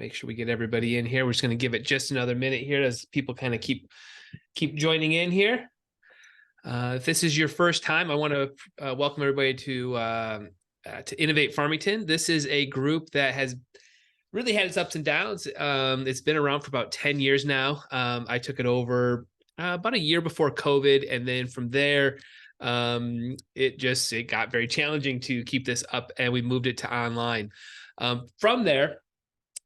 Make sure we get everybody in here. We're just going to give it just another minute here as people kind of keep joining in here. If this is your first time, I want to welcome everybody to Innovate Farmington. This is a group that has really had its ups and downs. It's been around for about 10 years now. I took it over about a year before COVID, and then from there, it got very challenging to keep this up, and we moved it to online. From there,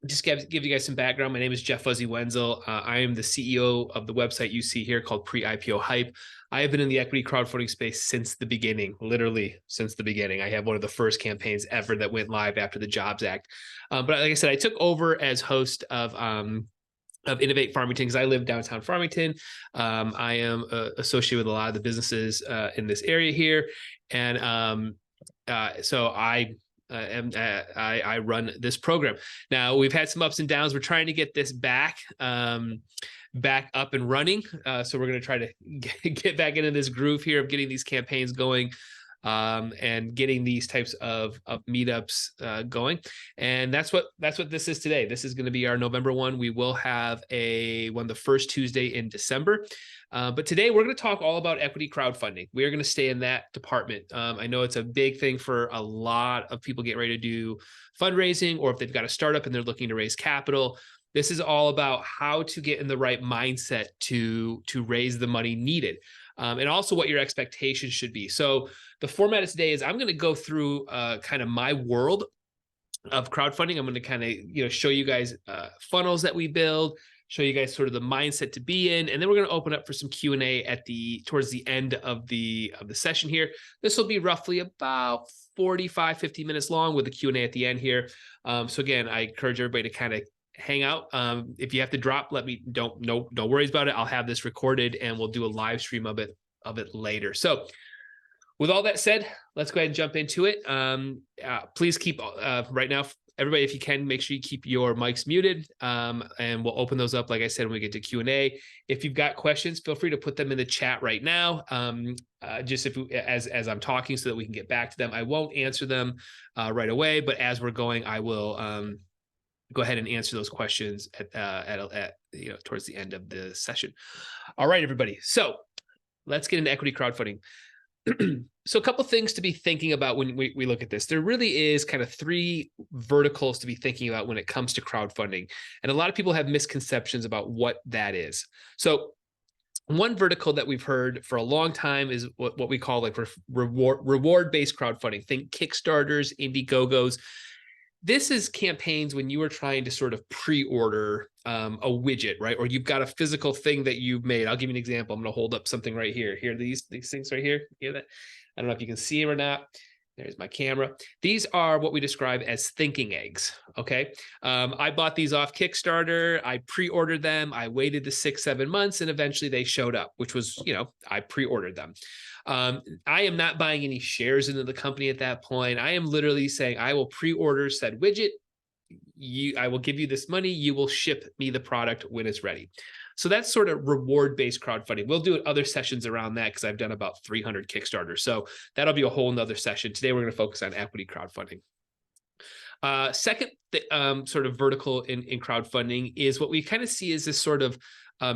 just give you guys some background. My name is Jeff Fuzzy Wenzel. I am the CEO of the website you see here called Pre-IPO Hype. I have been in the equity crowdfunding space since the beginning, literally since the beginning. I have one of the first campaigns ever that went live after the Jobs Act. But like I said, I took over as host of Innovate Farmington because I live downtown Farmington. I am associated with a lot of the businesses in this area here. And so I run this program. Now we've had some ups and downs. We're trying to get this back up and running. So we're going to try to get back into this groove here of getting these campaigns going and getting these types of meetups going. And that's what this is today. This is going to be our November one. We will have one the first Tuesday in December. But today we're going to talk all about equity crowdfunding. We are going to stay in that department. I know it's a big thing for a lot of people getting ready to do fundraising, or if they've got a startup and they're looking to raise capital. This is all about how to get in the right mindset to raise the money needed. And also what your expectations should be. So the format of today is I'm going to go through kind of my world of crowdfunding. I'm going to kind of show you guys funnels that we build, show you guys sort of the mindset to be in, and then we're going to open up for some Q&A towards the end of the session here. This will be roughly about 50 minutes long with a Q&A at the end here. So again, I encourage everybody to kind of hang out. If you have to drop, let me no worries about it. I'll have this recorded and we'll do a live stream of it later. So with all that said, let's go ahead and jump into it. Please keep right now, everybody, if you can, make sure you keep your mics muted, and we'll open those up, like I said, when we get to Q&A. If you've got questions, feel free to put them in the chat right now, just as I'm talking, so that we can get back to them. I won't answer them right away, but as we're going, I will go ahead and answer those questions at towards the end of the session. All right, everybody. So let's get into equity crowdfunding. So a couple of things to be thinking about when we look at this. There really is kind of three verticals to be thinking about when it comes to crowdfunding. And a lot of people have misconceptions about what that is. So one vertical that we've heard for a long time is what we call like reward-based crowdfunding. Think Kickstarters, Indiegogos. This is campaigns when you are trying to sort of pre-order a widget, right? Or you've got a physical thing that you've made. I'll give you an example. I'm going to hold up something right here. Here, these things right here. Hear that? I don't know if you can see them or not. There's my camera. These are what we describe as thinking eggs, okay? I bought these off Kickstarter. I pre-ordered them. I waited the 6-7 months, and eventually they showed up, which was, I pre-ordered them. I am not buying any shares into the company at that point. I am literally saying I will pre-order said widget. I will give you this money. You will ship me the product when it's ready. So that's sort of reward-based crowdfunding. We'll do other sessions around that because I've done about 300 Kickstarters. So that'll be a whole nother session. Today, we're going to focus on equity crowdfunding. Second sort of vertical in crowdfunding is what we kind of see as this sort of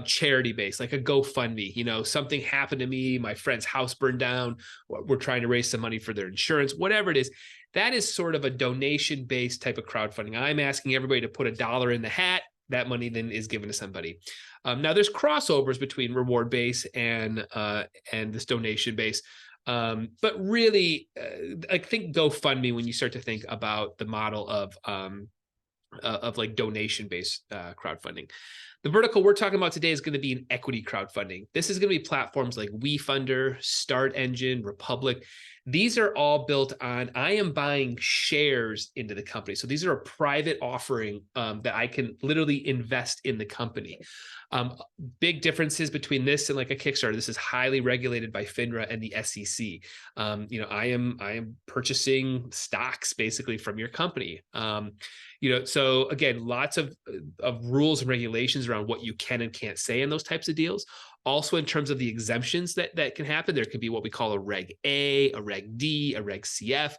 charity based, like a GoFundMe. Something happened to me, my friend's house burned down, we're trying to raise some money for their insurance, whatever it is. That is sort of a donation based type of crowdfunding. I'm asking everybody to put $1 in the hat. That money then is given to somebody. Now there's crossovers between reward based and this donation based. But really, I think GoFundMe, when you start to think about the model of like donation-based crowdfunding. The vertical we're talking about today is going to be an equity crowdfunding. This is going to be platforms like WeFunder, Start Engine, Republic. These are all built on, I am buying shares into the company. So these are a private offering that I can literally invest in the company. Big differences between this and like a Kickstarter. This is highly regulated by FINRA and the SEC. I am purchasing stocks basically from your company. So again, lots of rules and regulations around what you can and can't say in those types of deals. Also, in terms of the exemptions that can happen, there could be what we call a Reg A, a Reg D, a Reg CF.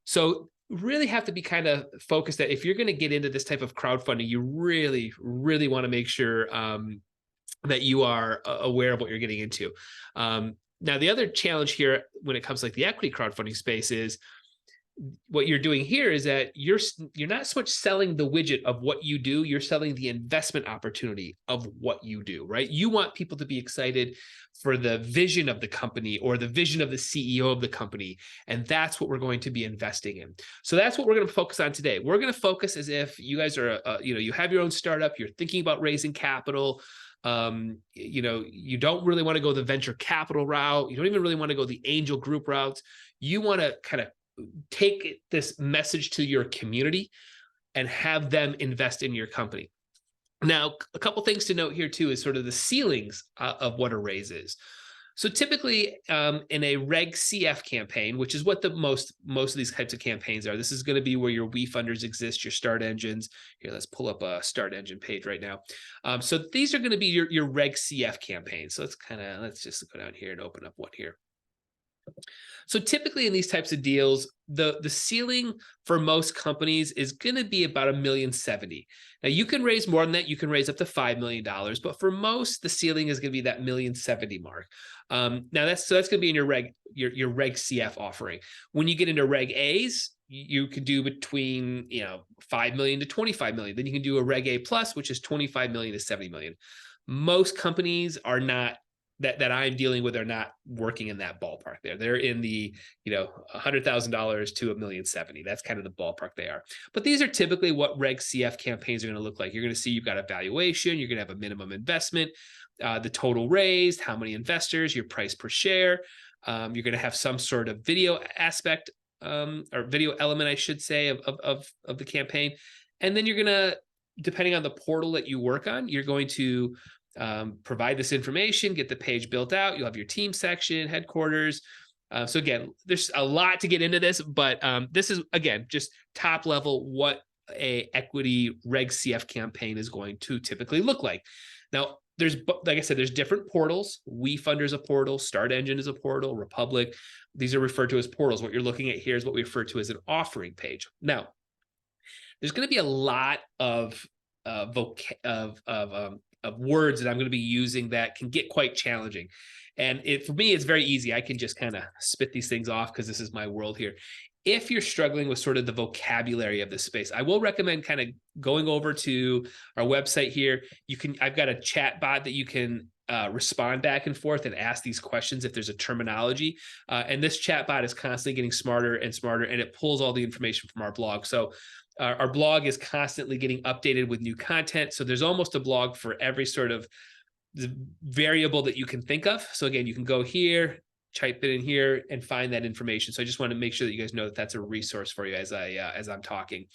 So really have to be kind of focused that if you're going to get into this type of crowdfunding, you really, really want to make sure that you are aware of what you're getting into. Now, the other challenge here when it comes to like the equity crowdfunding space is what you're doing here is that you're not so much selling the widget of what you do, you're selling the investment opportunity of what you do, right? You want people to be excited for the vision of the company or the vision of the CEO of the company, and that's what we're going to be investing in. So that's what we're going to focus on today. We're going to focus as if you guys are you have your own startup, you're thinking about raising capital. You don't really want to go the venture capital route, you don't even really want to go the angel group routes. You want to kind of take this message to your community and have them invest in your company. Now, a couple things to note here too is sort of the ceilings of what a raise is. So typically in a Reg CF campaign, which is what the most of these types of campaigns are, this is going to be where your We funders exist, your start engines. Here, let's pull up a start engine page right now. So these are going to be your Reg CF campaigns. So let's just go down here and open up one here. So typically in these types of deals, the ceiling for most companies is going to be about $1.07 million. Now you can raise more than that. You can raise up to $5 million, but for most, the ceiling is going to be that $1.07 million mark. Now that's going to be in your Reg CF offering. When you get into Reg A's, you could do between 5 million to 25 million. Then you can do a Reg A plus, which is 25 million to 70 million. Most companies are not that I'm dealing with are not working in that ballpark there. They're in the, $100,000 to $1.07 million. That's kind of the ballpark they are. But these are typically what Reg CF campaigns are going to look like. You're going to see you've got a valuation, you're going to have a minimum investment, the total raised, how many investors, your price per share. You're going to have some sort of video aspect or video element, I should say, of the campaign. And then you're going to, depending on the portal that you work on, you're going to provide this information, get the page built out. You'll have your team section, headquarters. So again, there's a lot to get into this, but this is, again, just top level what a equity Reg CF campaign is going to typically look like. Now, like I said, there's different portals. We Funder is a portal. Start Engine is a portal. Republic. These are referred to as portals. What you're looking at here is what we refer to as an offering page. Now, there's going to be a lot of words that I'm going to be using that can get quite challenging. And for me, it's very easy. I can just kind of spit these things off because this is my world here. If you're struggling with sort of the vocabulary of this space, I will recommend kind of going over to our website here. I've got a chat bot that you can respond back and forth and ask these questions if there's a terminology. And this chat bot is constantly getting smarter and smarter, and it pulls all the information from our blog. So our blog is constantly getting updated with new content. So there's almost a blog for every sort of variable that you can think of. So again, you can go here, type it in here and find that information. So I just want to make sure that you guys know that that's a resource for you as I'm talking.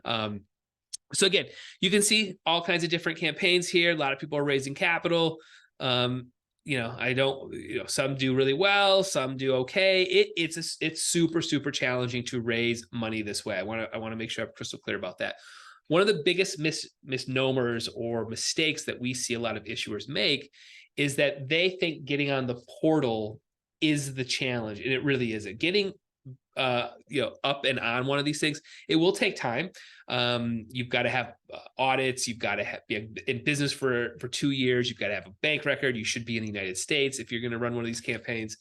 So again, you can see all kinds of different campaigns here. A lot of people are raising capital. Some do really well, some do okay. It's super, super challenging to raise money this way. I want to make sure I'm crystal clear about that. One of the biggest misnomers or mistakes that we see a lot of issuers make is that they think getting on the portal is the challenge, and it really isn't. Getting up and on one of these things, it will take time. You've got to have audits. You've got to be in business for 2 years. You've got to have a bank record. You should be in the United States if you're going to run one of these campaigns.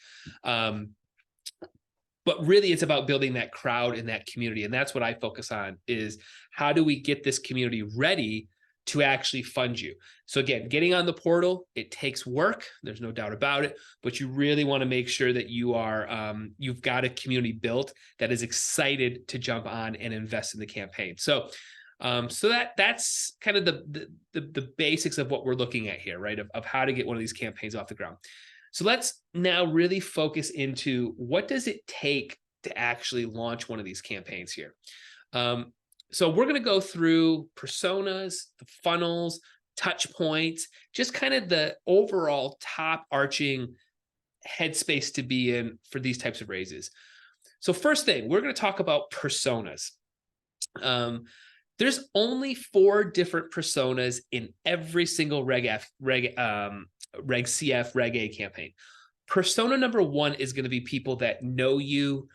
But really, it's about building that crowd and that community. And that's what I focus on, is how do we get this community ready to actually fund you? So again, getting on the portal, it takes work. There's no doubt about it, but you really want to make sure that you've got a community built that is excited to jump on and invest in the campaign. So that's kind of the basics of what we're looking at here, right? Of how to get one of these campaigns off the ground. So let's now really focus into what does it take to actually launch one of these campaigns here. So we're going to go through personas, the funnels, touch points, just kind of the overall top arching headspace to be in for these types of raises. So first thing, we're going to talk about personas. There's only 4 different personas in every single Reg CF, Reg A campaign. Persona number 1 is going to be people that know you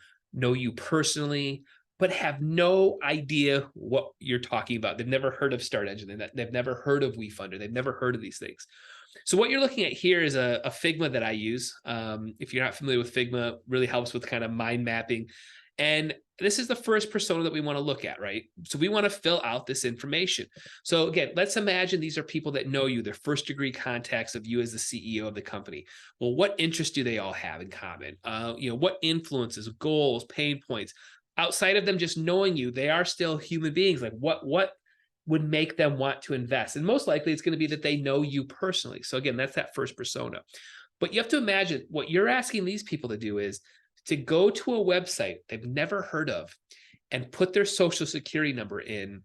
personally, but have no idea what you're talking about. They've never heard of Start Engine. They've never heard of WeFunder. They've never heard of these things. So what you're looking at here is a Figma that I use. If you're not familiar with Figma, really helps with kind of mind mapping. And this is the first persona that we want to look at, right? So we want to fill out this information. So again, let's imagine these are people that know you, they're first degree contacts of you as the CEO of the company. Well, what interests do they all have in common? What influences, goals, pain points? Outside of them just knowing you, they are still human beings. Like what would make them want to invest? And most likely it's going to be that they know you personally. So again, that's that first persona. But you have to imagine what you're asking these people to do is to go to a website they've never heard of and put their social security number in.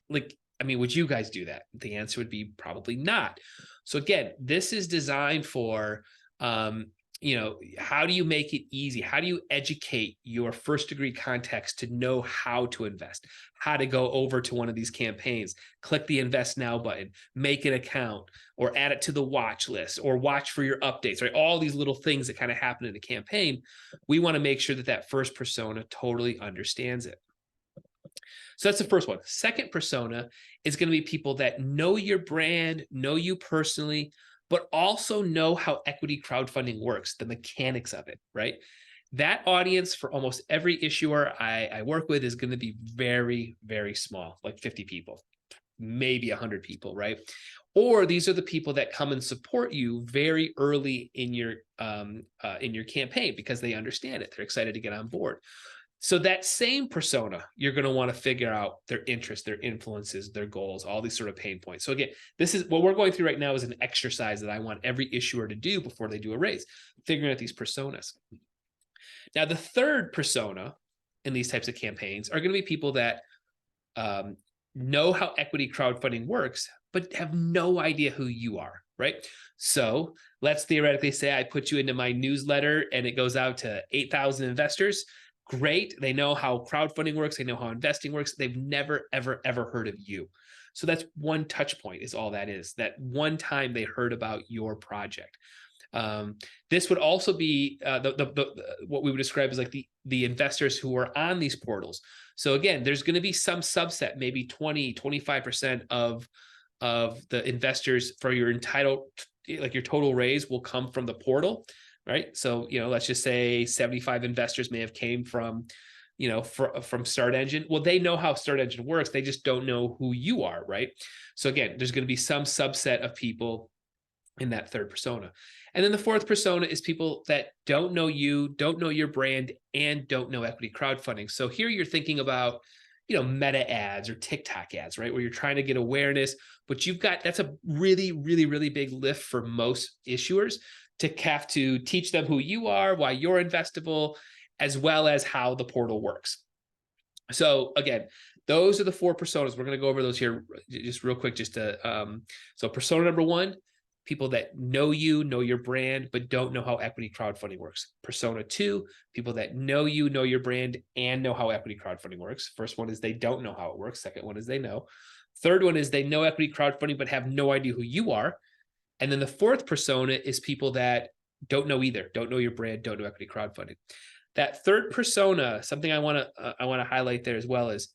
Like, I mean, would you guys do that? The answer would be probably not. So again, this is designed for, how do you make it easy? How do you educate your first degree contacts to know how to invest, how to go over to one of these campaigns, click the invest now button, make an account, or add it to the watch list, or watch for your updates, right? All these little things that kind of happen in a campaign. We want to make sure that that first persona totally understands it. So that's the first one. Second persona is going to be people that know your brand, know you personally, but also know how equity crowdfunding works, the mechanics of it, right? That audience for almost every issuer I work with is going to be very, very small, like 50 people, maybe 100 people, right? Or these are the people that come and support you very early in your campaign because they understand it. They're excited to get on board. So that same persona, you're going to want to figure out their interests, their influences, their goals, all these sort of pain points. So again, this is what we're going through right now is an exercise that I want every issuer to do before they do a raise, figuring out these personas. Now, the third persona in these types of campaigns are going to be people that know how equity crowdfunding works, but have no idea who you are, right? So let's theoretically say I put you into my newsletter and it goes out to 8,000 investors. Great. They know how crowdfunding works. They know how investing works. They've never, ever, ever heard of you. So that's one touch point is all that is. That one time they heard about your project. This would also be what we would describe as like the investors who are on these portals. So again, there's going to be some subset, maybe 20, 25% of the investors for your your total raise will come from the portal. Right. So, let's just say 75 investors may have came from, from Start Engine. Well, they know how Start Engine works. They just don't know who you are. Right. So again, there's going to be some subset of people in that third persona. And then the fourth persona is people that don't know you, don't know your brand, and don't know equity crowdfunding. So here you're thinking about, meta ads or TikTok ads, right? Where you're trying to get awareness, but that's a really, really, really big lift for most issuers to have to teach them who you are, why you're investable, as well as how the portal works. So again, those are the four personas. We're going to go over those here just real quick. So persona number one, people that know you, know your brand, but don't know how equity crowdfunding works. Persona two, people that know you, know your brand, and know how equity crowdfunding works. First one is they don't know how it works. Second one is they know. Third one is they know equity crowdfunding, but have no idea who you are. And then the fourth persona is people that don't know either, don't know your brand, don't know equity crowdfunding. That third persona, something I want to highlight there as well is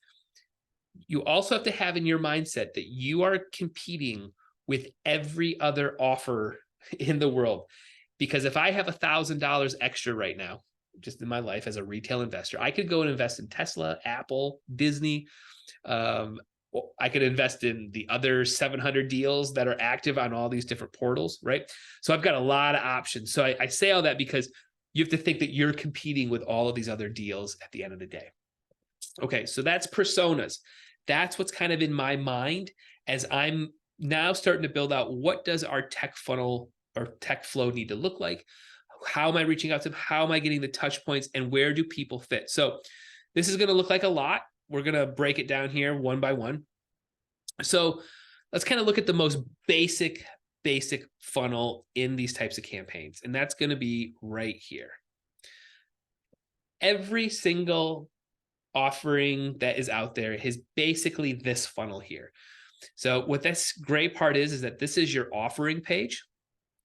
you also have to have in your mindset that you are competing with every other offer in the world. Because if I have $1,000 extra right now, just in my life as a retail investor, I could go and invest in Tesla, Apple, Disney. I could invest in the other 700 deals that are active on all these different portals, right? So I've got a lot of options. So I say all that because you have to think that you're competing with all of these other deals at the end of the day. Okay, so that's personas. That's what's kind of in my mind as I'm now starting to build out what does our tech funnel or tech flow need to look like? How am I reaching out to them? How am I getting the touch points? And where do people fit? So this is going to look like a lot. We're going to break it down here one by one. So let's kind of look at the most basic funnel in these types of campaigns. And that's going to be right here. Every single offering that is out there is basically this funnel here. So what this gray part is that this is your offering page.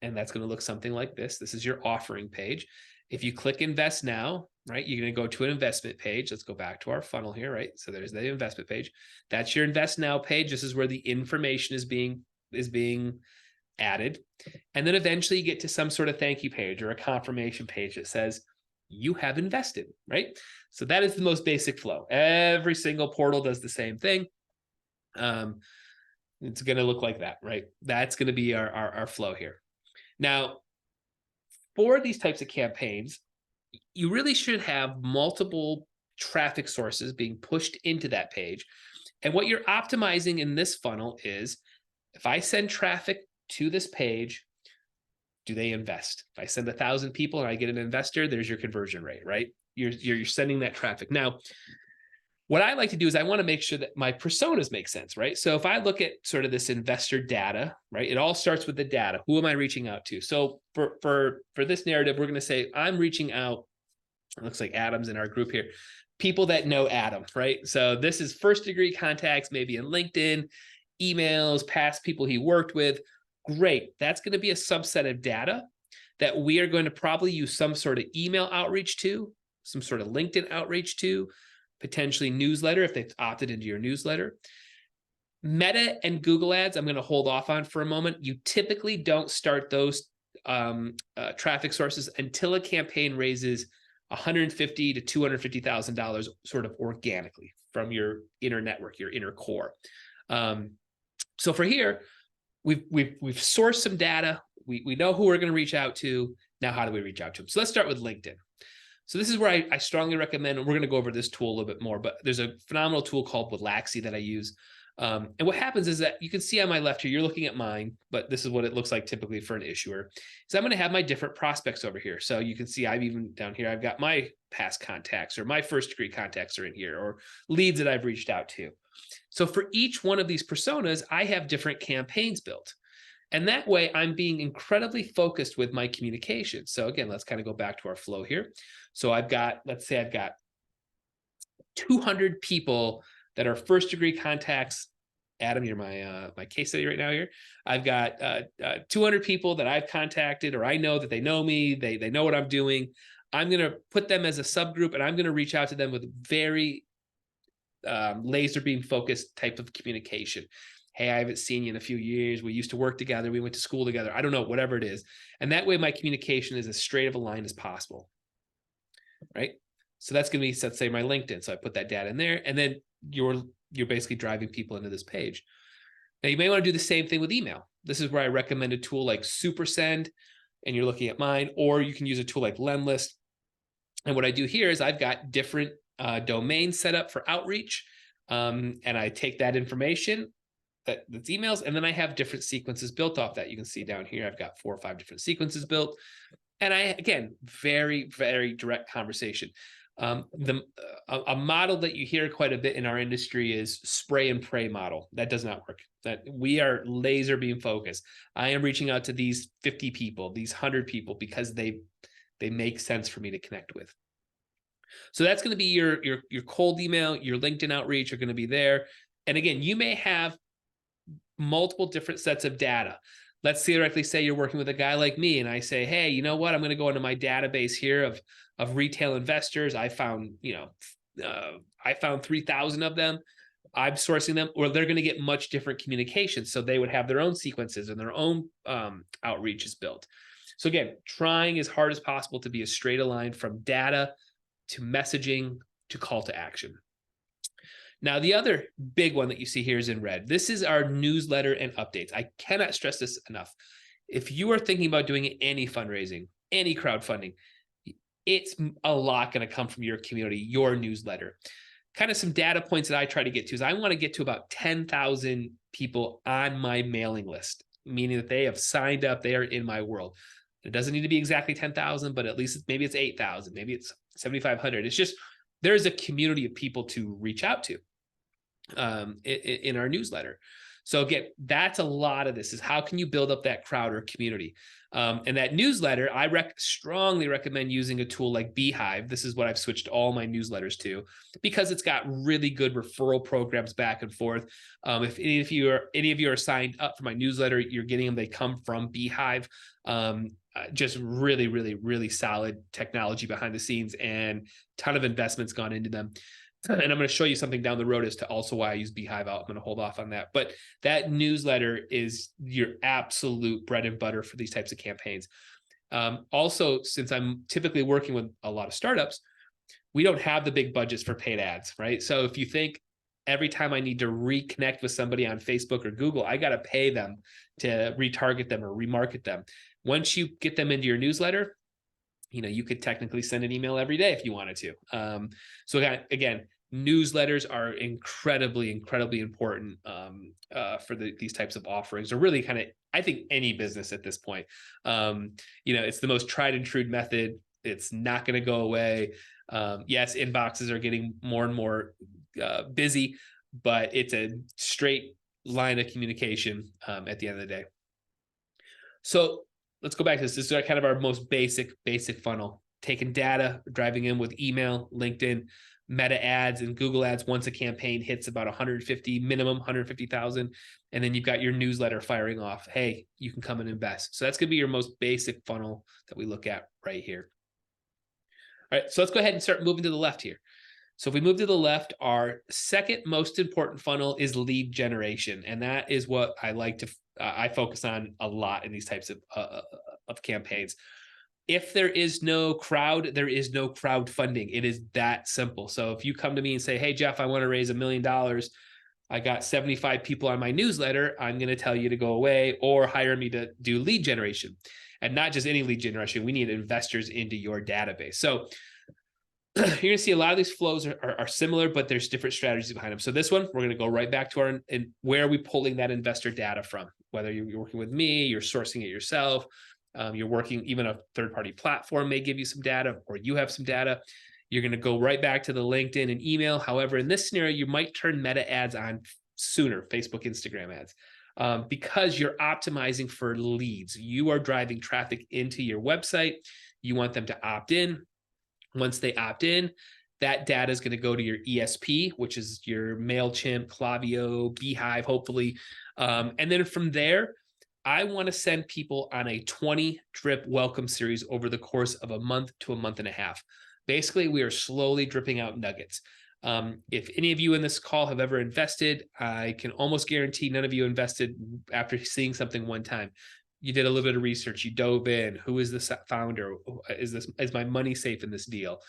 And that's going to look something like this. This is your offering page. If you click invest now, right? You're going to go to an investment page. Let's go back to our funnel here, right? So there's the investment page. That's your invest now page. This is where the information is being added. And then eventually you get to some sort of thank you page or a confirmation page that says you have invested, right? So that is the most basic flow. Every single portal does the same thing. It's going to look like that, right? That's going to be our flow here. Now, for these types of campaigns, you really should have multiple traffic sources being pushed into that page. And what you're optimizing in this funnel is, if I send traffic to this page, do they invest? If I send 1,000 people and I get an investor, there's your conversion rate, right? You're sending that traffic. Now, what I like to do is I want to make sure that my personas make sense, right? So if I look at sort of this investor data, right, it all starts with the data. Who am I reaching out to? So for this narrative, we're going to say I'm reaching out. It looks like Adam's in our group here. People that know Adam, right? So this is first degree contacts, maybe in LinkedIn, emails, past people he worked with. Great. That's going to be a subset of data that we are going to probably use some sort of email outreach to, some sort of LinkedIn outreach to, potentially newsletter if they've opted into your newsletter. Meta and Google ads, I'm going to hold off on for a moment. You typically don't start those traffic sources until a campaign raises $150,000 to $250,000 sort of organically from your inner network, your inner core. So for here, we've sourced some data. We know who we're going to reach out to. Now, how do we reach out to them? So let's start with LinkedIn. So this is where I strongly recommend, and we're going to go over this tool a little bit more, but there's a phenomenal tool called Relaxy that I use. And what happens is that you can see on my left here, you're looking at mine, but this is what it looks like typically for an issuer. So I'm going to have my different prospects over here. So you can see I've even down here, I've got my past contacts or my first degree contacts are in here, or leads that I've reached out to. So for each one of these personas, I have different campaigns built. And that way I'm being incredibly focused with my communication. So again, let's kind of go back to our flow here. So I've got, let's say I've got 200 people that are first degree contacts. Adam, you're my case study right now here. I've got 200 people that I've contacted, or I know that they know me, they know what I'm doing. I'm going to put them as a subgroup, and I'm going to reach out to them with very laser beam focused type of communication. Hey, I haven't seen you in a few years. We used to work together. We went to school together. I don't know, whatever it is. And that way my communication is as straight of a line as possible, right? So that's going to be, let's say, my LinkedIn. So I put that data in there, and then you're basically driving people into this page. Now you may want to do the same thing with email. This is where I recommend a tool like SuperSend, and you're looking at mine, or you can use a tool like Lemlist. And what I do here is I've got different domains set up for outreach. And I take that information, that's emails, and then I have different sequences built off that. You can see down here, I've got 4 or 5 different sequences built. And again, very, very direct conversation. A model that you hear quite a bit in our industry is spray and pray model. That does not work. That we are laser beam focused. I am reaching out to these 50 people, these 100 people, because they make sense for me to connect with. So that's going to be your cold email, your LinkedIn outreach are going to be there. And again, you may have multiple different sets of data. Let's theoretically say you're working with a guy like me, and I say, hey, you know what? I'm going to go into my database here of retail investors. I found 3,000 of them. I'm sourcing them, or they're going to get much different communications. So they would have their own sequences and their own outreaches built. So again, trying as hard as possible to be a straight line from data to messaging to call to action. Now, the other big one that you see here is in red. This is our newsletter and updates. I cannot stress this enough. If you are thinking about doing any fundraising, any crowdfunding, it's a lot going to come from your community, your newsletter. Kind of some data points that I try to get to is I want to get to about 10,000 people on my mailing list, meaning that they have signed up, they are in my world. It doesn't need to be exactly 10,000, but at least maybe it's 8,000, maybe it's 7,500. It's just, there's a community of people to reach out to in our newsletter. So again, that's a lot of this, is how can you build up that crowd or community? And that newsletter, I strongly recommend using a tool like Beehive. This is what I've switched all my newsletters to, because it's got really good referral programs back and forth. If any of you are signed up for my newsletter, you're getting them. They come from Beehive. Just really, really, really solid technology behind the scenes, and a ton of investments gone into them. And I'm going to show you something down the road as to also why I use Beehive. I'm going to hold off on that. But that newsletter is your absolute bread and butter for these types of campaigns. Also, since I'm typically working with a lot of startups, we don't have the big budgets for paid ads, right? So if you think every time I need to reconnect with somebody on Facebook or Google, I got to pay them to retarget them or remarket them. Once you get them into your newsletter, you could technically send an email every day if you wanted to. So again, newsletters are incredibly, incredibly important for these types of offerings, or really kind of, I think, any business at this point. It's the most tried and true method. It's not going to go away. Yes, inboxes are getting more and more busy, but it's a straight line of communication at the end of the day. So let's go back to this. This is kind of our most basic funnel. Taking data, driving in with email, LinkedIn, Meta ads, and Google ads once a campaign hits about 150,000. And then you've got your newsletter firing off. Hey, you can come and invest. So that's going to be your most basic funnel that we look at right here. All right, so let's go ahead and start moving to the left here. So if we move to the left, our second most important funnel is lead generation. And that is what I like to, I focus on a lot in these types of campaigns. If there is no crowd, there is no crowdfunding. It is that simple. So if you come to me and say, hey, Jeff, I want to raise $1 million. I got 75 people on my newsletter. I'm going to tell you to go away or hire me to do lead generation. And not just any lead generation. We need investors into your database. So you're going to see a lot of these flows are similar, but there's different strategies behind them. So this one, we're going to go right back to and where are we pulling that investor data from? Whether you're working with me, you're sourcing it yourself, you're working, even a third-party platform may give you some data, or you have some data. You're going to go right back to the LinkedIn and email. However, in this scenario, you might turn Meta ads on sooner, Facebook, Instagram ads, because you're optimizing for leads. You are driving traffic into your website. You want them to opt in. Once they opt in, that data is going to go to your ESP, which is your MailChimp, Klaviyo, Beehive, hopefully. And then from there, I want to send people on a 20 drip welcome series over the course of a month to a month and a half. Basically, we are slowly dripping out nuggets. If any of you in this call have ever invested, I can almost guarantee none of you invested after seeing something one time. You did a little bit of research, you dove in. Who is the founder? Is my money safe in this deal?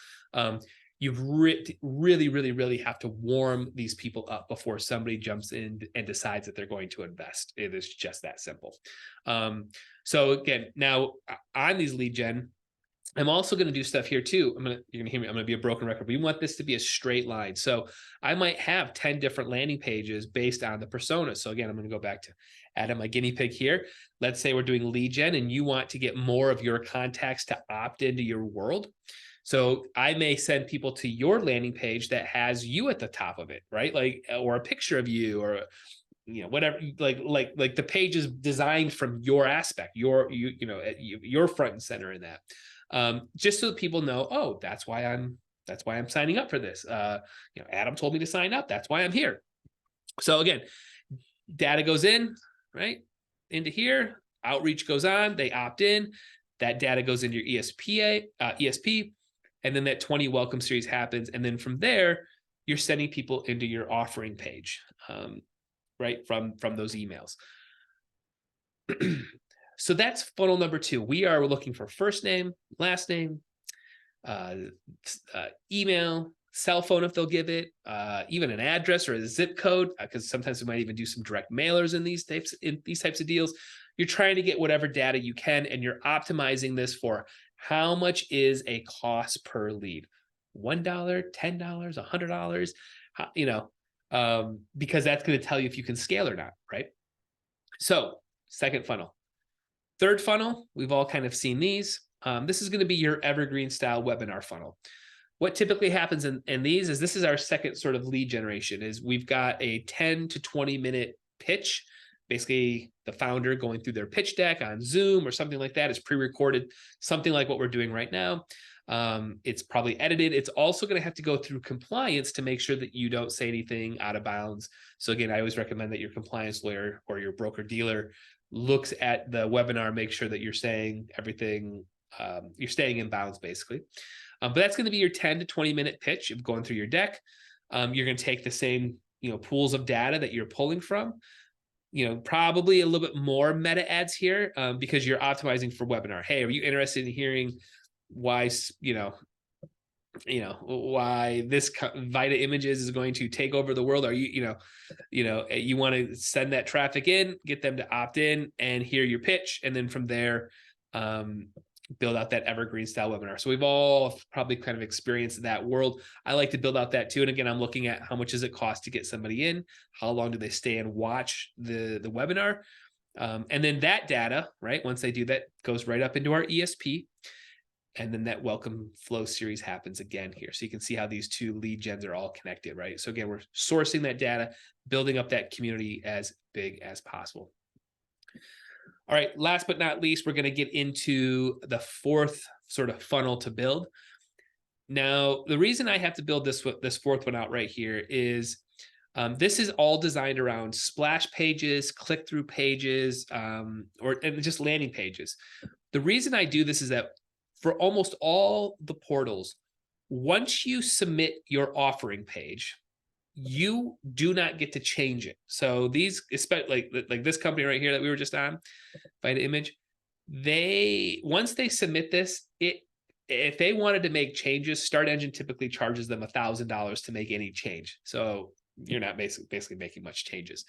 You've really have to warm these people up before somebody jumps in and decides that they're going to invest. It is just that simple. So again, now on these lead gen, I'm also going to do stuff here too. You're going to hear me. I'm going to be a broken record. We want this to be a straight line. So I might have 10 different landing pages based on the persona. So again, I'm going to go back to add my guinea pig here. Let's say we're doing lead gen and you want to get more of your contacts to opt into your world. So I may send people to your landing page that has you at the top of it, right? Like, or a picture of you, or whatever, like the page is designed from your aspect, your front and center in that. Just so that people know, oh, that's why I'm signing up for this. Adam told me to sign up. That's why I'm here. So again, data goes in, right, into here. Outreach goes on. They opt in. That data goes into your ESP, and then that 20 welcome series happens. And then from there, you're sending people into your offering page, right, from those emails. So that's funnel number 2. We are looking for first name, last name, email, cell phone if they'll give it, even an address or a zip code, because sometimes we might even do some direct mailers in these types of deals. You're trying to get whatever data you can, and you're optimizing this for how much is a cost per lead. $1, $10, $100, because that's going to tell you if you can scale or not, right? So second funnel. Third funnel, we've all kind of seen these. This is going to be your evergreen style webinar funnel. What typically happens in these is, this is our second sort of lead generation, is we've got a 10 to 20 minute pitch. Basically, the founder going through their pitch deck on Zoom or something like that is pre-recorded, something like what we're doing right now. It's probably edited. It's also going to have to go through compliance to make sure that you don't say anything out of bounds. So again, I always recommend that your compliance lawyer or your broker dealer looks at the webinar, make sure that you're saying everything, you're staying in bounds basically. But that's going to be your 10 to 20 minute pitch of going through your deck. You're going to take the same, pools of data that you're pulling from, probably a little bit more meta ads here because you're optimizing for webinar. Hey, are you interested in hearing why, why this Vita Images is going to take over the world? Are you, you want to send that traffic in, get them to opt in and hear your pitch. And then from there, build out that evergreen style webinar. So we've all probably kind of experienced that world. I like to build out that too. And again, I'm looking at how much does it cost to get somebody in? How long do they stay and watch the webinar? And then that data, right, once they do that, goes right up into our ESP. And then that welcome flow series happens again here. So you can see how these two lead gens are all connected, right? So again, we're sourcing that data, building up that community as big as possible. All right, last but not least, we're going to get into the fourth sort of funnel to build. Now, the reason I have to build this fourth one out right here is this is all designed around splash pages, click-through pages, and just landing pages. The reason I do this is that for almost all the portals, once you submit your offering page, you do not get to change it. So these, especially like this company right here that we were just on, Vita Image, once they submit this, if they wanted to make changes, Start Engine typically charges them $1,000 to make any change. So you're not basically making much changes.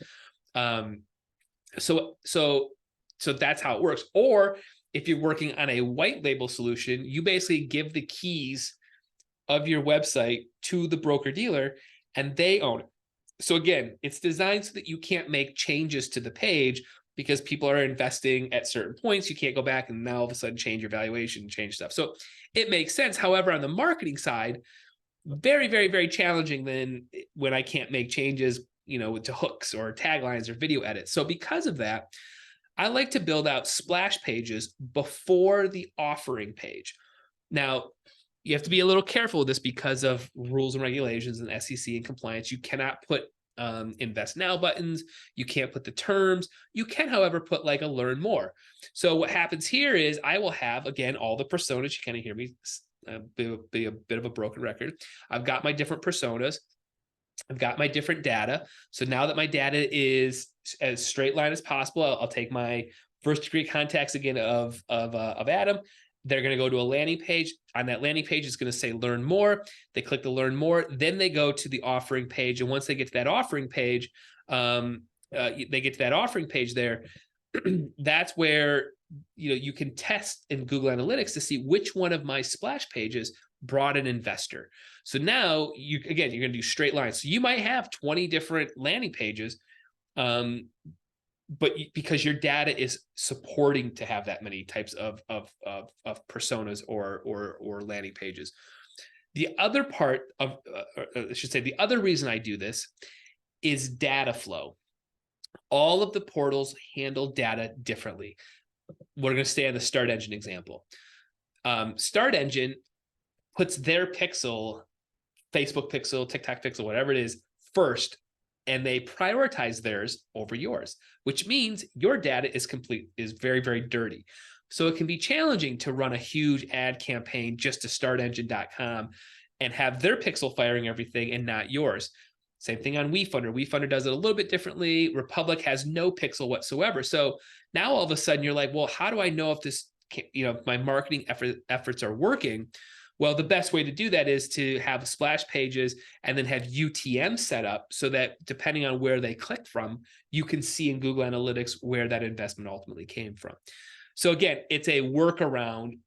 So that's how it works. Or if you're working on a white label solution, you basically give the keys of your website to the broker dealer and they own it. So again, it's designed so that you can't make changes to the page because people are investing at certain points. You can't go back and now all of a sudden change your valuation, change stuff. So it makes sense. However, on the marketing side, very, very, very challenging than when I can't make changes, to hooks or taglines or video edits. So because of that, I like to build out splash pages before the offering page. Now, you have to be a little careful with this because of rules and regulations and SEC and compliance. You cannot put invest now buttons. You can't put the terms. You can, however, put like a learn more. So what happens here is I will have, again, all the personas. You kind of hear me be a bit of a broken record. I've got my different personas. I've got my different data. So now that my data is as straight line as possible, I'll take my first degree contacts again of Adam. They're going to go to a landing page. On that landing page, it's going to say learn more. They click the learn more. Then they go to the offering page. And once they get to that offering page, there, that's where you can test in Google Analytics to see which one of my splash pages brought an investor. So now you're going to do straight lines. So you might have 20 different landing pages, but because your data is supporting to have that many types of personas or landing pages. The other part of, I should say, the other reason I do this is data flow. All of the portals handle data differently. We're going to stay on the Start Engine example. Start Engine puts their pixel, Facebook pixel, TikTok pixel, whatever it is, first, and they prioritize theirs over yours, which means your data is very, very dirty. So it can be challenging to run a huge ad campaign just to startengine.com and have their pixel firing everything and not yours. Same thing on WeFunder. WeFunder does it a little bit differently. Republic has no pixel whatsoever. So now all of a sudden you're like, well, how do I know if this, my marketing efforts are working? Well, the best way to do that is to have splash pages and then have UTM set up so that depending on where they click from, you can see in Google Analytics where that investment ultimately came from. So again, it's a workaround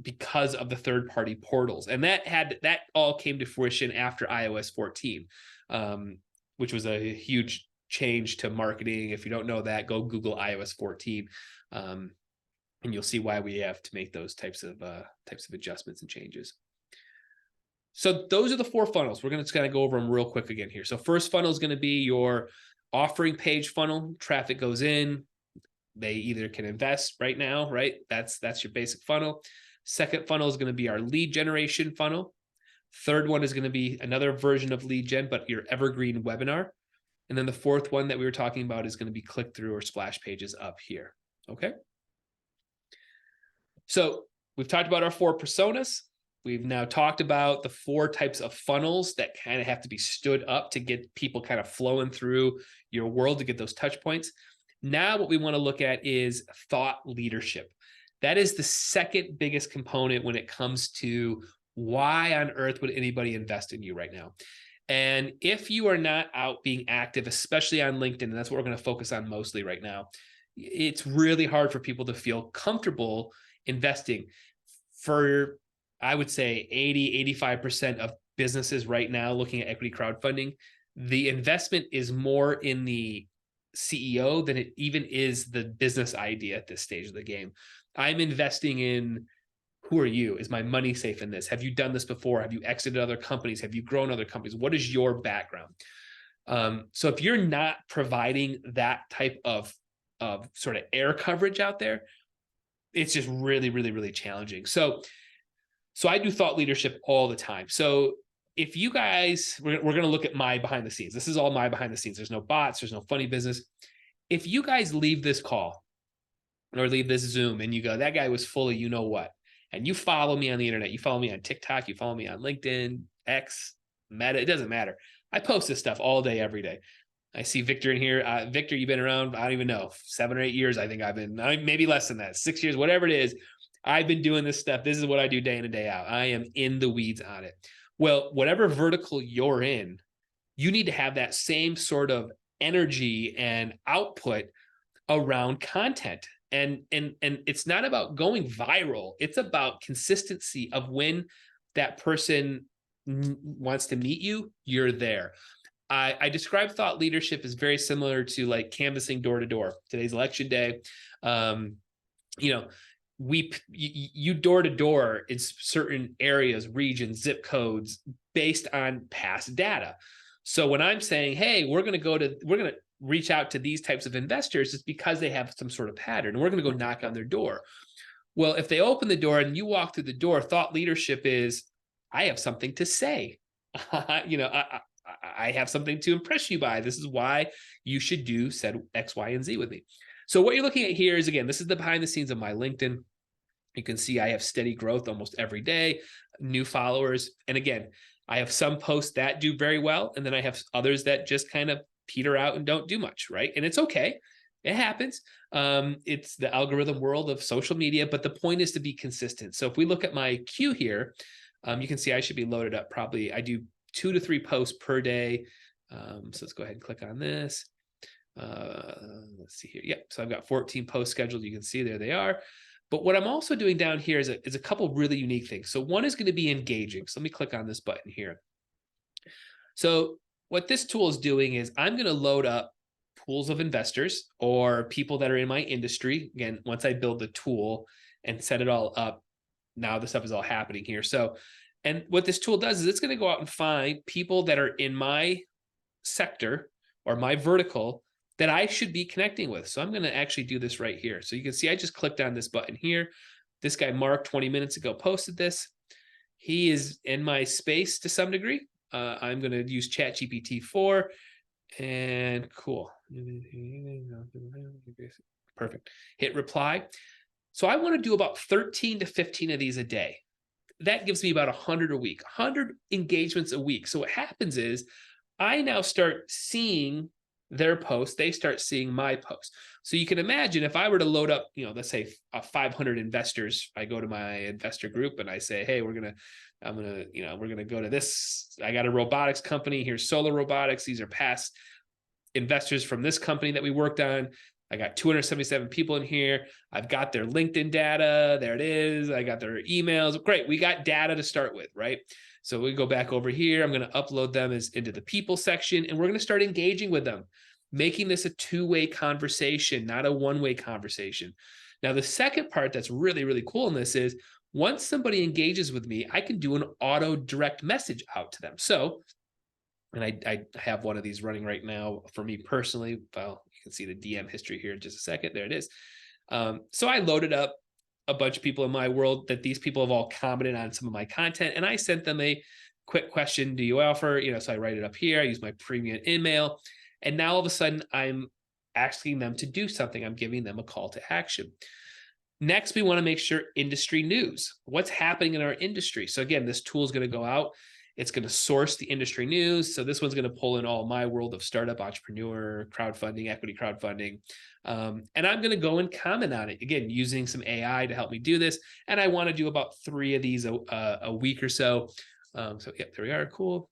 because of the third-party portals. And that all came to fruition after iOS 14, which was a huge change to marketing. If you don't know that, go Google iOS 14. And you'll see why we have to make those types of adjustments and changes. So those are the four funnels. We're going to just kind of go over them real quick again here. So first funnel is going to be your offering page funnel, traffic goes in, they either can invest right now, right? That's your basic funnel. Second funnel is going to be our lead generation funnel. Third one is going to be another version of lead gen, but your evergreen webinar. And then the fourth one that we were talking about is going to be click through or splash pages up here. Okay. So we've talked about our 4 personas. We've now talked about the 4 types of funnels that kind of have to be stood up to get people kind of flowing through your world to get those touch points. Now what we want to look at is thought leadership. That is the second biggest component when it comes to why on earth would anybody invest in you right now. And if you are not out being active, especially on LinkedIn, and that's what we're going to focus on mostly right now, it's really hard for people to feel comfortable investing. For, I would say, 80-85% of businesses right now looking at equity crowdfunding, the investment is more in the CEO than it even is the business idea at this stage of the game. I'm investing in, who are you? Is my money safe in this? Have you done this before? Have you exited other companies? Have you grown other companies? What is your background? So if you're not providing that type of sort of air coverage out there, it's just really, really, really challenging. So I do thought leadership all the time. So if you guys, we're going to look at my behind the scenes. This is all my behind the scenes. There's no bots. There's no funny business. If you guys leave this call or leave this Zoom and you go, that guy was full of you know what, and you follow me on the internet, you follow me on TikTok, you follow me on LinkedIn, X, Meta, it doesn't matter. I post this stuff all day, every day. I see Victor in here. Victor, you've been around, I don't even know, 7 or 8 years. I think I've been, maybe less than that, 6 years, whatever it is. I've been doing this stuff. This is what I do day in and day out. I am in the weeds on it. Well, whatever vertical you're in, you need to have that same sort of energy and output around content. And it's not about going viral. It's about consistency of when that person wants to meet you, you're there. I describe thought leadership as very similar to like canvassing door to door. Today's election day. You door to door in certain areas, regions, zip codes based on past data. So when I'm saying, hey, we're going to reach out to these types of investors, it's because they have some sort of pattern. We're going to go knock on their door. Well, if they open the door and you walk through the door, thought leadership is, I have something to say. I have something to impress you by. This is why you should do said X, Y, and Z with me. So what you're looking at here is, again, this is the behind the scenes of my LinkedIn. You can see I have steady growth almost every day, new followers. And again, I have some posts that do very well, and then I have others that just kind of peter out and don't do much, right? And it's okay. It happens. It's the algorithm world of social media, but the point is to be consistent. So if we look at my queue here, you can see I should be loaded up probably. I do 2 to 3 posts per day. So let's go ahead and click on this. Let's see here. Yep. So I've got 14 posts scheduled. You can see there they are. But what I'm also doing down here is a couple of really unique things. So one is going to be engaging. So let me click on this button here. So what this tool is doing is I'm going to load up pools of investors or people that are in my industry. Again, once I build the tool and set it all up, now the stuff is all happening here. So, and what this tool does is it's going to go out and find people that are in my sector or my vertical that I should be connecting with. So I'm going to actually do this right here. So you can see I just clicked on this button here. This guy, Mark, 20 minutes ago posted this. He is in my space to some degree. I'm going to use ChatGPT 4 and cool. Perfect. Hit reply. So I want to do about 13 to 15 of these a day. That gives me about 100 a week, 100 engagements a week. So what happens is I now start seeing their posts, they start seeing my posts. So you can imagine if I were to load up, let's say 500 investors, I go to my investor group and I say, hey, we're going to go to this. I got a robotics company. Here's Solar Robotics. These are past investors from this company that we worked on. I got 277 people in here. I've got their LinkedIn data. There it is. I got their emails. Great. We got data to start with, right? So we go back over here. I'm going to upload them into the people section, and we're going to start engaging with them, making this a two-way conversation, not a one-way conversation. Now, the second part that's really, really cool in this is once somebody engages with me, I can do an auto direct message out to them. So And I have one of these running right now for me personally. Well, you can see the DM history here in just a second. There it is. So I loaded up a bunch of people in my world that these people have all commented on some of my content, and I sent them a quick question. Do you offer, so I write it up here. I use my premium email, and now all of a sudden I'm asking them to do something. I'm giving them a call to action. Next, we want to make sure industry news, what's happening in our industry. So again, this tool is going to go out. It's going to source the industry news. So this one's going to pull in all my world of startup, entrepreneur, crowdfunding, equity crowdfunding. And I'm going to go and comment on it, again, using some AI to help me do this. And I want to do about 3 of these a week or so. So yeah, there we are. Cool.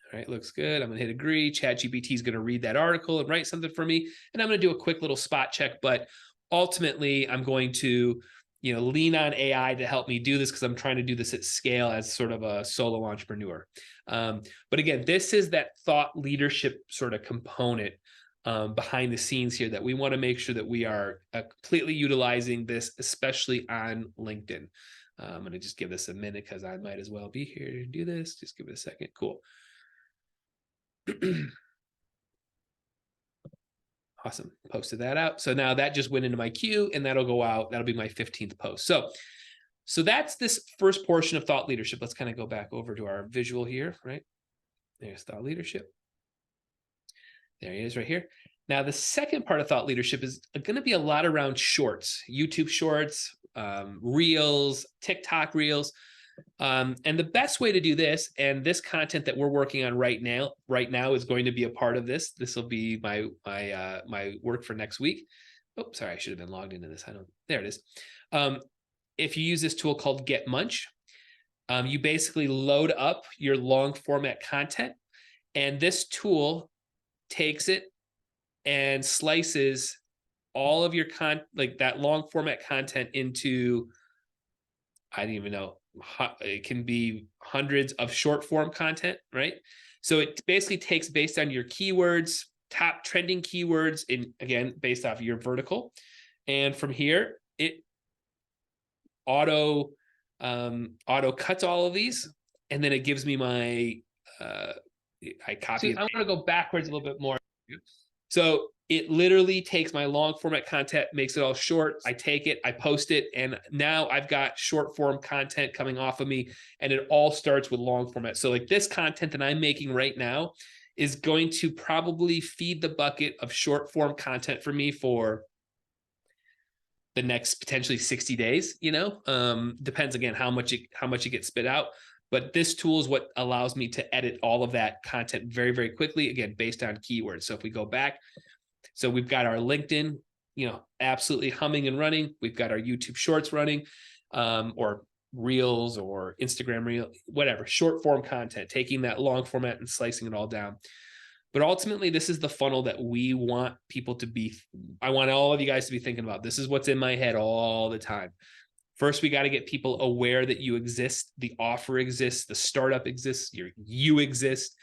All right, looks good. I'm going to hit agree. ChatGPT is going to read that article and write something for me. And I'm going to do a quick little spot check. But ultimately, I'm going to lean on AI to help me do this because I'm trying to do this at scale as sort of a solo entrepreneur. But again, this is that thought leadership sort of component behind the scenes here that we want to make sure that we are completely utilizing this, especially on LinkedIn. I'm going to just give this a minute because I might as well be here to do this. Just give it a second. Cool. Awesome. Posted that out. So now that just went into my queue and that'll go out. That'll be my 15th post. So that's this first portion of thought leadership. Let's kind of go back over to our visual here, right? There's thought leadership. There he is right here. Now, the second part of thought leadership is going to be a lot around shorts, YouTube shorts, reels, TikTok reels. And the best way to do this, and this content that we're working on right now is going to be a part of this. This will be my work for next week. Oh, sorry, I should have been logged into this. There it is. If you use this tool called Get Munch, you basically load up your long format content, and this tool takes it and slices all of your like that long format content into, I don't even know, it can be hundreds of short form content, right? So it basically takes based on your keywords, top trending keywords, again, based off your vertical. And from here, it auto cuts all of these. And then it gives me my, I copy. So I'm going to go backwards a little bit more. So it literally takes my long format content, makes it all short. I take it, I post it, and now I've got short form content coming off of me, and it all starts with long format. So like this content that I'm making right now is going to probably feed the bucket of short form content for me for the next potentially 60 days, depends again, how much it gets spit out. But this tool is what allows me to edit all of that content very, very quickly, again, based on keywords. So if we go back, so we've got our LinkedIn, absolutely humming and running. We've got our YouTube shorts running, or reels or Instagram reel, whatever, short form content, taking that long format and slicing it all down. But ultimately, this is the funnel that we want people to be. I want all of you guys to be thinking about. This is what's in my head all the time. First, we got to get people aware that you exist, the offer exists, the startup exists, you exist.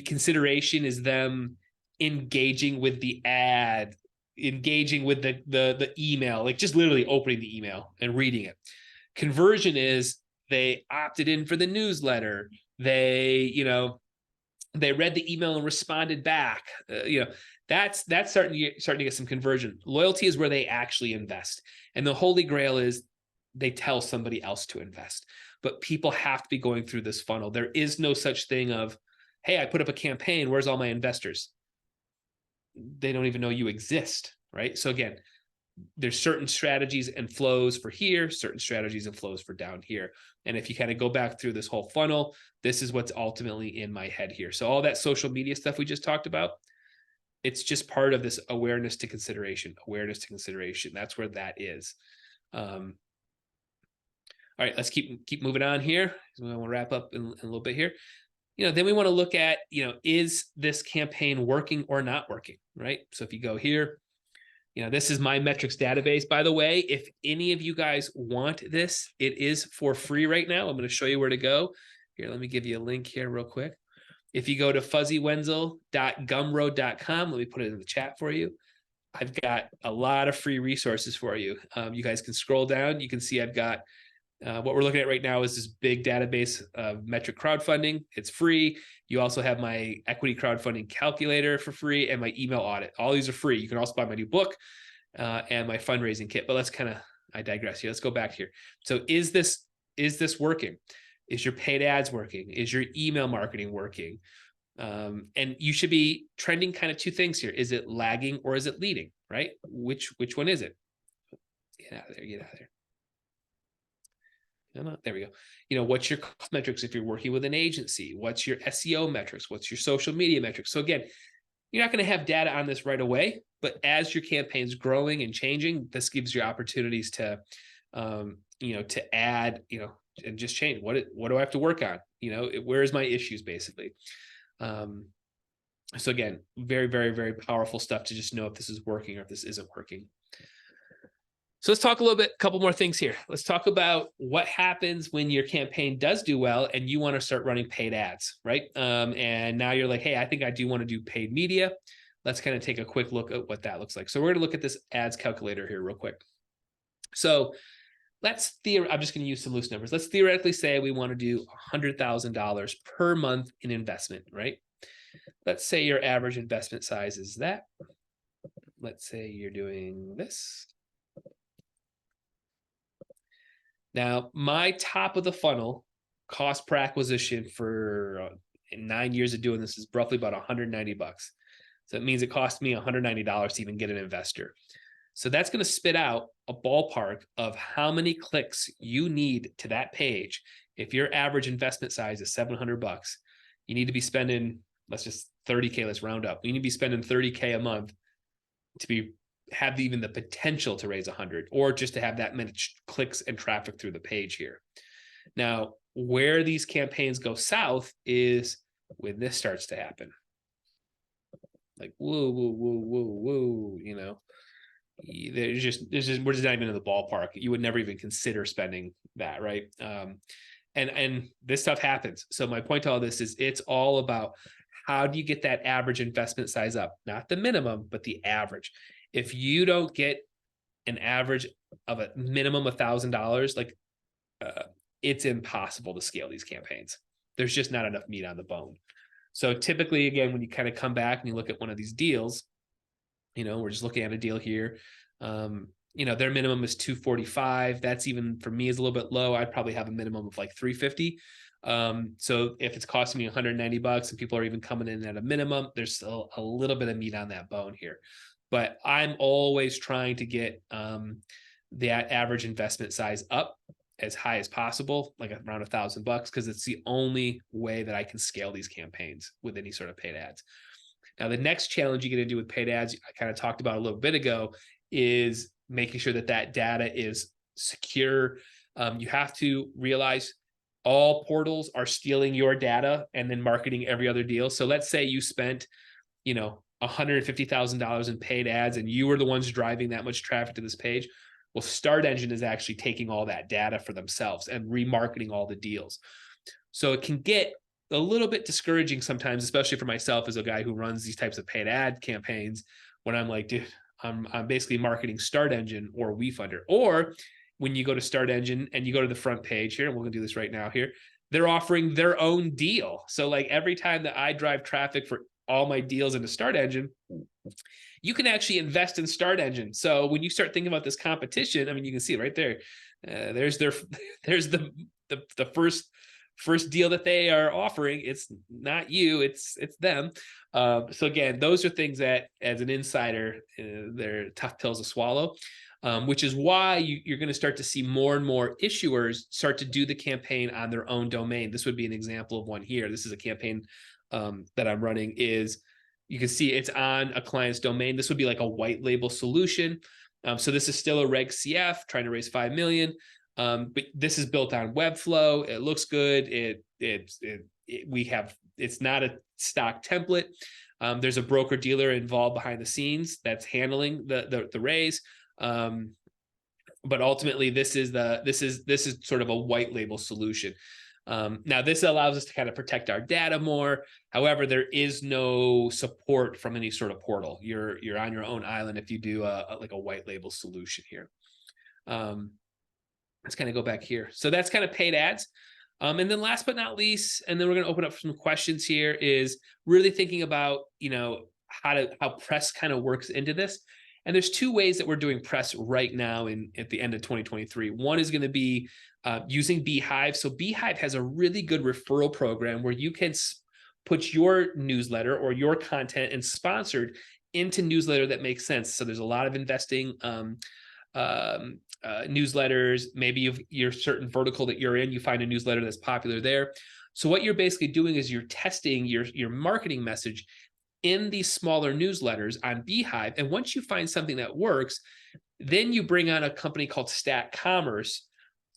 Consideration is them engaging with the ad, engaging with the email, like just literally opening the email and reading it. Conversion is they opted in for the newsletter. They read the email and responded back. That's starting to get some conversion. Loyalty is where they actually invest. And the holy grail is they tell somebody else to invest. But people have to be going through this funnel. There is no such thing of, hey, I put up a campaign, where's all my investors? They don't even know you exist, right? So again, there's certain strategies and flows for here, certain strategies and flows for down here. And if you kind of go back through this whole funnel, this is what's ultimately in my head here. So all that social media stuff we just talked about, it's just part of this awareness to consideration. That's where that is. All right, let's keep moving on here. We'll wrap up in a little bit here. Then we want to look at, is this campaign working or not working, right? So if you go here, this is my metrics database, by the way. If any of you guys want this, it is for free right now. I'm going to show you where to go. Here, let me give you a link here real quick. If you go to fuzzywenzel.gumroad.com, let me put it in the chat for you. I've got a lot of free resources for you. You guys can scroll down. You can see I've got What we're looking at right now is this big database of metric crowdfunding. It's free. You also have my equity crowdfunding calculator for free and my email audit. All these are free. You can also buy my new book and my fundraising kit. But let's I digress here. Let's go back here. So is this working? Is your paid ads working? Is your email marketing working? And you should be trending kind of two things here. Is it lagging or is it leading, right? Which one is it? Get out of there, get out of there. There we go. You know, what's your cost metrics if you're working with an agency? What's your SEO metrics? What's your social media metrics? So again, you're not going to have data on this right away, but as your campaign's growing and changing, this gives you opportunities to, you know, to add, you know, and just change. What do I have to work on? You know, where's my issues basically? So again, very, very, very powerful stuff to just know if this is working or if this isn't working. So let's talk a couple more things here. Let's talk about what happens when your campaign does do well and you want to start running paid ads, right? And now you're like, hey, I think I do want to do paid media. Let's kind of take a quick look at what that looks like. So we're going to look at this ads calculator here real quick. So I'm just going to use some loose numbers. Let's theoretically say we want to do $100,000 per month in investment, right? Let's say your average investment size is that. Let's say you're doing this. Now, my top of the funnel cost per acquisition for 9 years of doing this is roughly about $190. So it means it cost me $190 to even get an investor. So that's going to spit out a ballpark of how many clicks you need to that page. If your average investment size is $700, you need to be spending, let's just 30K, let's round up. You need to be spending 30K a month to have even the potential to raise 100, or just to have that many clicks and traffic through the page here. Now, where these campaigns go south is when this starts to happen. Like, whoa, whoa, whoa, whoa, whoa, you know, we're just not even in the ballpark. You would never even consider spending that, right? And this stuff happens. So my point to all this is it's all about how do you get that average investment size up? Not the minimum, but the average. If you don't get an average of a minimum of $1,000, like it's impossible to scale these campaigns. There's just not enough meat on the bone. So typically, again, when you kind of come back and you look at one of these deals, you know, we're just looking at a deal here. You know, their minimum is 245. That's even for me is a little bit low. I'd probably have a minimum of like 350. So if it's costing me $190 and people are even coming in at a minimum, there's still a little bit of meat on that bone here. But I'm always trying to get that average investment size up as high as possible, like around $1,000, because it's the only way that I can scale these campaigns with any sort of paid ads. Now, the next challenge you get into with paid ads, I kind of talked about a little bit ago, is making sure that that data is secure. You have to realize all portals are stealing your data and then marketing every other deal. So let's say you spent, you know, $150,000 in paid ads and you were the ones driving that much traffic to this page. Well, Start Engine is actually taking all that data for themselves and remarketing all the deals. So it can get a little bit discouraging sometimes, especially for myself as a guy who runs these types of paid ad campaigns, when I'm like, dude, I'm basically marketing Start Engine or WeFunder. Or when you go to Start Engine and you go to the front page here, and we're gonna do this right now here, they're offering their own deal. So like every time that I drive traffic for all my deals into Start Engine, you can actually invest in Start Engine. So when you start thinking about this competition, I mean, you can see it right there. There's the first deal that they are offering. It's not you, it's them. So again, those are things that as an insider, they're tough pills to swallow, which is why you're going to start to see more and more issuers start to do the campaign on their own domain. This would be an example of one here. This is a campaign that I'm running. Is you can see it's on a client's domain. This would be like a white label solution. So this is still a Reg CF trying to raise 5 million. But this is built on Webflow. It looks good. It's not a stock template. There's a broker dealer involved behind the scenes that's handling the raise. But ultimately, this is sort of a white label solution. Now, this allows us to kind of protect our data more. However, there is no support from any sort of portal. You're on your own island if you do like a white label solution here. let's kind of go back here. So that's kind of paid ads. And then last but not least, and then we're going to open up some questions here, is really thinking about, how press kind of works into this. And there's two ways that we're doing press right now at the end of 2023. One is going to be using Beehive. So Beehive has a really good referral program where you can put your newsletter or your content and sponsored into newsletter that makes sense. So there's a lot of investing newsletters. Maybe your certain vertical that you're in, you find a newsletter that's popular there. So what you're basically doing is you're testing your marketing message in these smaller newsletters on Beehive. And once you find something that works, then you bring on a company called Stack Commerce.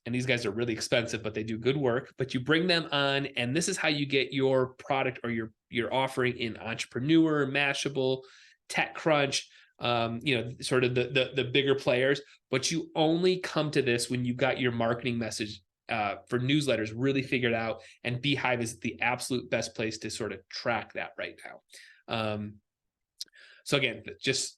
And these guys are really expensive, but they do good work. But you bring them on, and this is how you get your product or your offering in Entrepreneur, Mashable, TechCrunch, sort of the bigger players. But you only come to this when you've got your marketing message for newsletters really figured out. And Beehive is the absolute best place to sort of track that right now. So again, just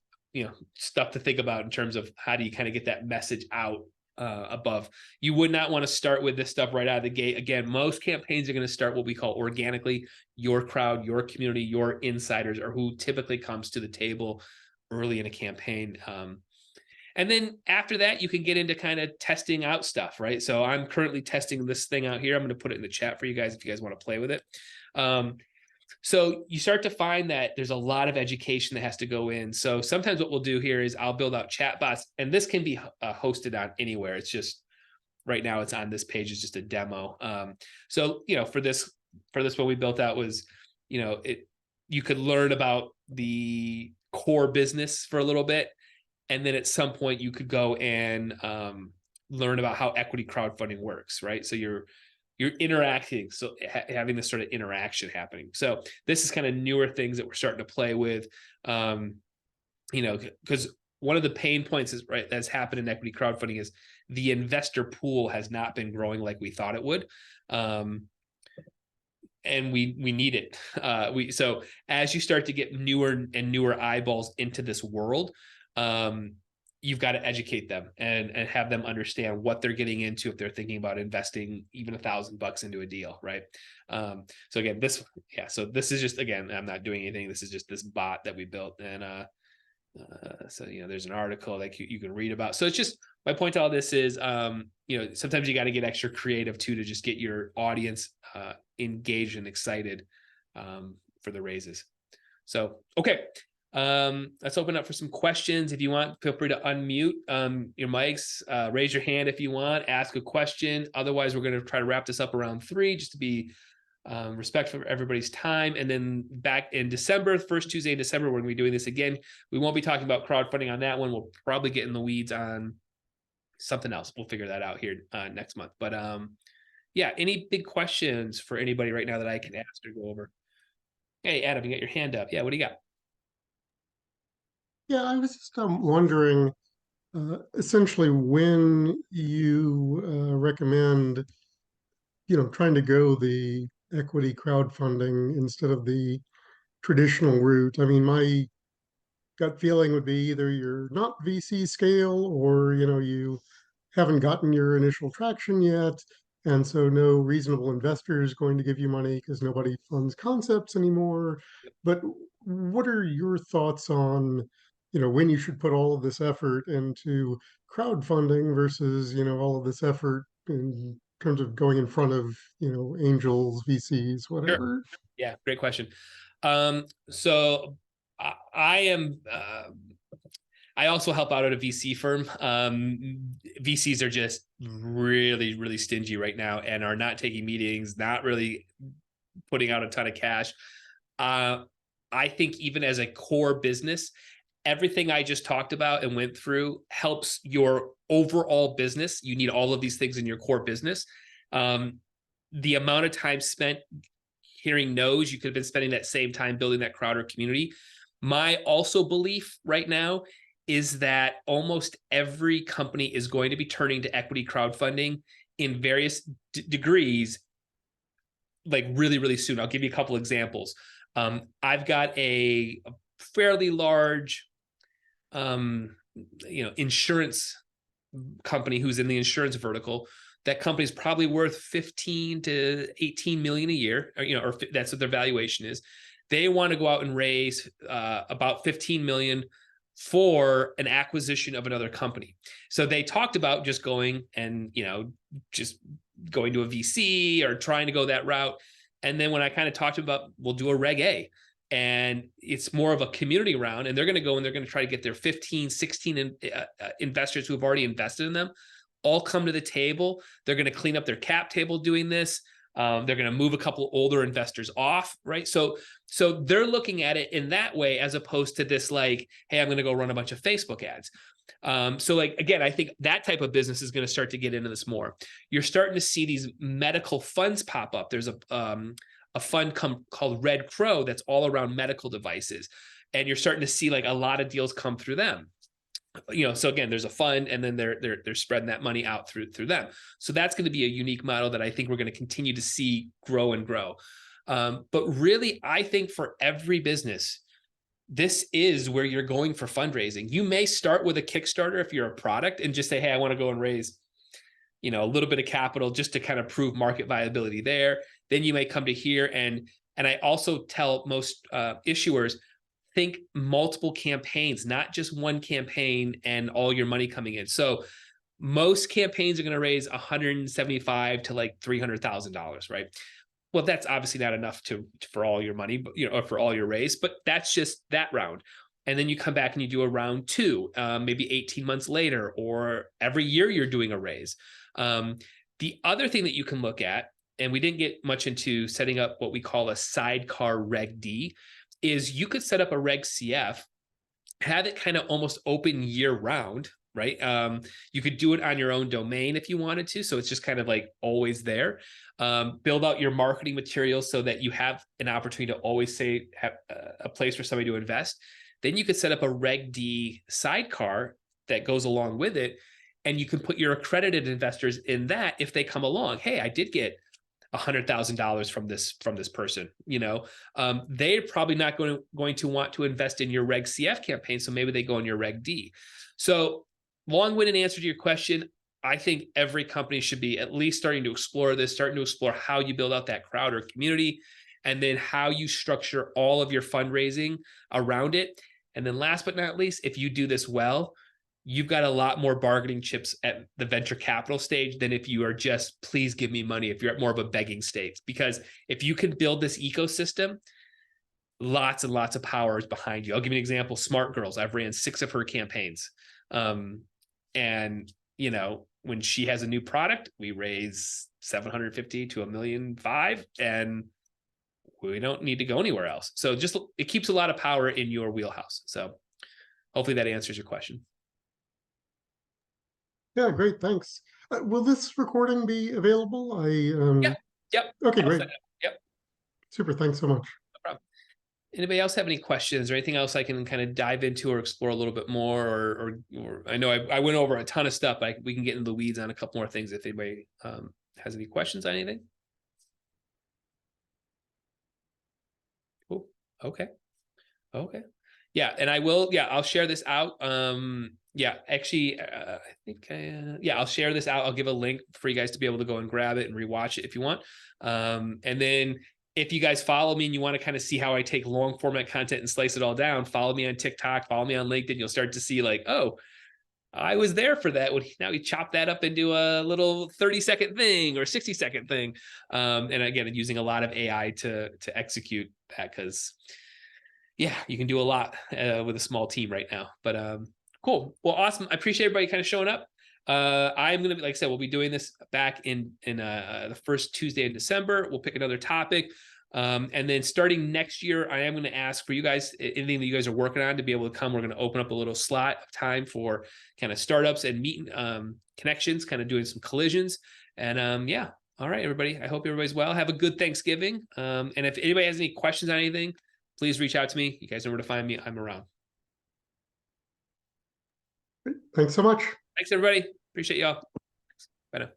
stuff to think about in terms of how do you kind of get that message out above. You would not want to start with this stuff right out of the gate. Again, most campaigns are going to start what we call organically. Your crowd, your community, your insiders are who typically comes to the table early in a campaign. And then after that, you can get into kind of testing out stuff, right? So I'm currently testing this thing out here. I'm going to put it in the chat for you guys if you guys want to play with it. So you start to find that there's a lot of education that has to go in. So sometimes what we'll do here is I'll build out chatbots, and this can be hosted on anywhere. It's just right now it's on this page. It's just a demo. So for this one we built out was you could learn about the core business for a little bit, and then at some point you could go and learn about how equity crowdfunding works, right? So you're interacting, so having this sort of interaction happening. So this is kind of newer things that we're starting to play with, because one of the pain points is that's happened in equity crowdfunding is the investor pool has not been growing like we thought it would, and we need it. So as you start to get newer and newer eyeballs into this world, you've got to educate them and have them understand what they're getting into if they're thinking about investing even $1,000 into a deal, right? So again, so this is just, again, I'm not doing anything. This is just this bot that we built, and so there's an article that you can read about. So it's just, my point to all this is, sometimes you got to get extra creative too to just get your audience engaged and excited for the raises. So okay. Let's open up for some questions. If you want, feel free to unmute your mics, raise your hand if you want, ask a question. Otherwise, we're going to try to wrap this up around 3 just to be respectful for everybody's time. And then back in December, first Tuesday in December, we're going to be doing this again. We won't be talking about crowdfunding on that one. We'll probably get in the weeds on something else. We'll figure that out here next month. But yeah, any big questions for anybody right now that I can ask or go over? Hey, Adam, you got your hand up. Yeah, what do you got? Yeah, I was just wondering, essentially, when you recommend, trying to go the equity crowdfunding instead of the traditional route. I mean, my gut feeling would be either you're not VC scale or, you haven't gotten your initial traction yet. And so no reasonable investor is going to give you money because nobody funds concepts anymore. But what are your thoughts on, when you should put all of this effort into crowdfunding versus, all of this effort in terms of going in front of, angels, VCs, Sure. whatever? Yeah, great question. So I am. I also help out at a VC firm. VCs are just really, really stingy right now and are not taking meetings, not really putting out a ton of cash. I think even as a core business, everything I just talked about and went through helps your overall business. You need all of these things in your core business. The amount of time spent hearing no's, you could have been spending that same time building that crowd or community. My also belief right now is that almost every company is going to be turning to equity crowdfunding in various degrees, like really, really soon. I'll give you a couple examples. I've got a fairly large, insurance company who's in the insurance vertical. That company's probably worth 15 to 18 million a year, or, or that's what their valuation is. They want to go out and raise about 15 million for an acquisition of another company. So they talked about just going and, just going to a VC or trying to go that route. And then when I kind of talked about, we'll do a Reg A, and it's more of a community round, and they're going to go and they're going to try to get their 15, 16 investors who have already invested in them all come to the table. They're going to clean up their cap table doing this. They're going to move a couple older investors off, right? So they're looking at it in that way, as opposed to this like, hey, I'm going to go run a bunch of Facebook ads. So like, again, I think that type of business is going to start to get into this more. You're starting to see these medical funds pop up. There's a fund called Red Crow that's all around medical devices. And you're starting to see like a lot of deals come through them. So again, there's a fund, and then they're spreading that money out through them. So that's going to be a unique model that I think we're going to continue to see grow and grow. But really, I think for every business, this is where you're going for fundraising. You may start with a Kickstarter if you're a product and just say, hey, I want to go and raise, a little bit of capital just to kind of prove market viability there. Then you may come to here. And I also tell most issuers, think multiple campaigns, not just one campaign and all your money coming in. So most campaigns are going to raise $175,000 to like $300,000, right? Well, that's obviously not enough for all your money, but or for all your raise, but that's just that round. And then you come back and you do a round two, maybe 18 months later, or every year you're doing a raise. The other thing that you can look at, and we didn't get much into setting up what we call a sidecar Reg D, is you could set up a Reg CF, have it kind of almost open year round, right? You could do it on your own domain if you wanted to. So it's just kind of like always there. Build out your marketing materials so that you have an opportunity to always have a place for somebody to invest. Then you could set up a Reg D sidecar that goes along with it. And you can put your accredited investors in that if they come along. Hey, I did get $100,000 from this person. They're probably not going to want to invest in your Reg CF campaign, so maybe they go in your Reg D. So, long-winded answer to your question, I think every company should be at least starting to explore this, starting to explore how you build out that crowd or community, and then how you structure all of your fundraising around it. And then last but not least, if you do this well, you've got a lot more bargaining chips at the venture capital stage than if you are just, please give me money, if you're at more of a begging state. Because if you can build this ecosystem, lots and lots of power is behind you. I'll give you an example. Smart Girls, I've ran 6 of her campaigns. And, when she has a new product, we raise $750,000 to $1.5 million, and we don't need to go anywhere else. So it keeps a lot of power in your wheelhouse. So hopefully that answers your question. Yeah, great. Thanks. Will this recording be available? Yep. Okay, great. Yep. Super. Thanks so much. No problem. Anybody else have any questions or anything else I can kind of dive into or explore a little bit more? Or I know I went over a ton of stuff, but we can get into the weeds on a couple more things if anybody has any questions on anything. Cool. Okay. Yeah, and I'll share this out. Actually, I think I'll share this out. I'll give a link for you guys to be able to go and grab it and rewatch it if you want. And then if you guys follow me and you want to kind of see how I take long format content and slice it all down, follow me on TikTok, follow me on LinkedIn. You'll start to see like, oh, I was there for that. Now we chop that up into a little 30-second thing or 60-second thing. And again, using a lot of AI to execute that, because you can do a lot with a small team right now. But cool. Well, awesome. I appreciate everybody kind of showing up. I'm going to be, like I said, we'll be doing this back in the first Tuesday in December. We'll pick another topic. And then starting next year, I am going to ask for you guys, anything that you guys are working on to be able to come. We're going to open up a little slot of time for kind of startups and meeting connections, kind of doing some collisions. And all right, everybody. I hope everybody's well. Have a good Thanksgiving. And if anybody has any questions on anything, please reach out to me. You guys know where to find me. I'm around. Thanks so much. Thanks, everybody. Appreciate y'all. Bye now.